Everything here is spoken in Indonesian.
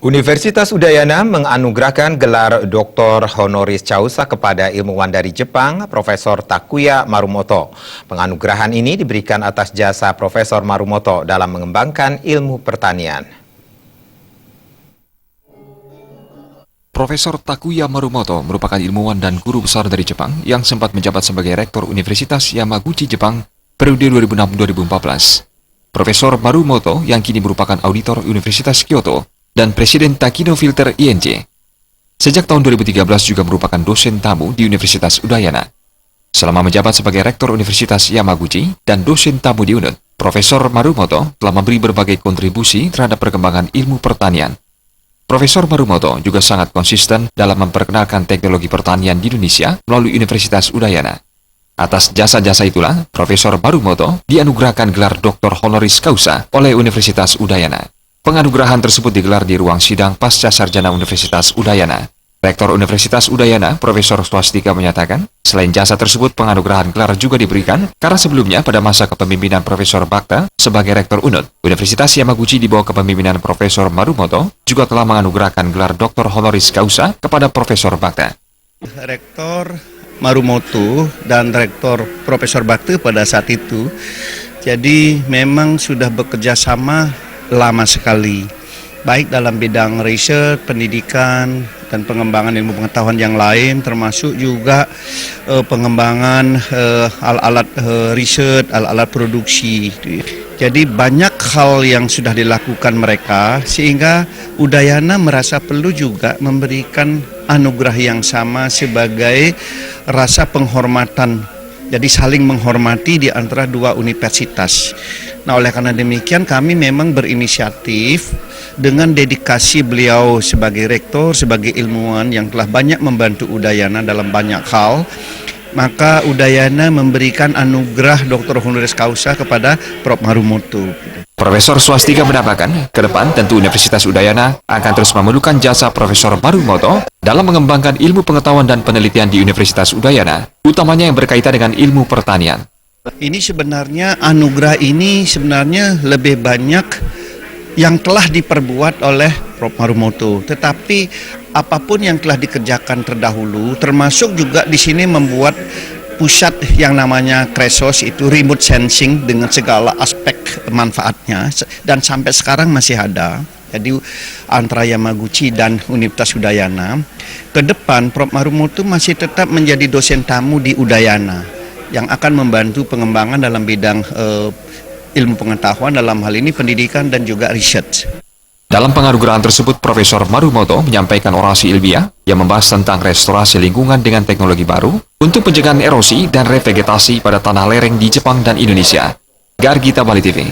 Universitas Udayana menganugerahkan gelar Dr. Honoris Causa kepada ilmuwan dari Jepang, Profesor Takuya Marumoto. Penganugerahan ini diberikan atas jasa Profesor Marumoto dalam mengembangkan ilmu pertanian. Profesor Takuya Marumoto merupakan ilmuwan dan guru besar dari Jepang yang sempat menjabat sebagai Rektor Universitas Yamaguchi, Jepang, periode 2006-2014. Profesor Marumoto yang kini merupakan auditor Universitas Kyoto dan Presiden Takino Filter INC. Sejak tahun 2013 juga merupakan dosen tamu di Universitas Udayana. Selama menjabat sebagai Rektor Universitas Yamaguchi dan dosen tamu di UNUD, Profesor Marumoto telah memberi berbagai kontribusi terhadap perkembangan ilmu pertanian. Profesor Marumoto juga sangat konsisten dalam memperkenalkan teknologi pertanian di Indonesia melalui Universitas Udayana. Atas jasa-jasa itulah, Profesor Marumoto dianugerahkan gelar Dr. Honoris Causa oleh Universitas Udayana. Penganugerahan tersebut digelar di ruang sidang Pasca Sarjana Universitas Udayana. Rektor Universitas Udayana, Profesor Swastika menyatakan, selain jasa tersebut, penganugerahan gelar juga diberikan karena sebelumnya pada masa kepemimpinan Profesor Bakta sebagai Rektor UNUD, Universitas Yamaguchi di bawah kepemimpinan Profesor Marumoto juga telah menganugerahkan gelar Dr. Honoris Causa kepada Profesor Bakta. Rektor Marumoto dan Rektor Profesor Bakta pada saat itu, jadi memang sudah bekerja sama lama sekali, baik dalam bidang riset, pendidikan, dan pengembangan ilmu pengetahuan yang lain, termasuk juga pengembangan alat-alat riset, alat-alat produksi. Jadi banyak hal yang sudah dilakukan mereka, sehingga Udayana merasa perlu juga memberikan anugerah yang sama sebagai rasa penghormatan. Jadi saling menghormati di antara dua universitas. Nah, oleh karena demikian kami memang berinisiatif dengan dedikasi beliau sebagai rektor, sebagai ilmuwan yang telah banyak membantu Udayana dalam banyak hal. Maka Udayana memberikan anugerah Dr. Honoris Causa kepada Prof. Marumoto. Profesor Swastika menambahkan, ke depan tentu Universitas Udayana akan terus memerlukan jasa Profesor Marumoto dalam mengembangkan ilmu pengetahuan dan penelitian di Universitas Udayana, utamanya yang berkaitan dengan ilmu pertanian. Ini sebenarnya anugerah ini sebenarnya lebih banyak yang telah diperbuat oleh Prof. Marumoto, tetapi apapun yang telah dikerjakan terdahulu, termasuk juga di sini membuat pusat yang namanya Kresos, itu remote sensing dengan segala aspek manfaatnya, dan sampai sekarang masih ada. Jadi antara Yamaguchi dan Universitas Udayana, ke depan Prof. Marumoto masih tetap menjadi dosen tamu di Udayana yang akan membantu pengembangan dalam bidang ilmu pengetahuan, dalam hal ini pendidikan dan juga riset. Dalam penganugerahan tersebut, Profesor Marumoto menyampaikan orasi ilmiah yang membahas tentang restorasi lingkungan dengan teknologi baru untuk pencegahan erosi dan revegetasi pada tanah lereng di Jepang dan Indonesia. Gargita Bali TV.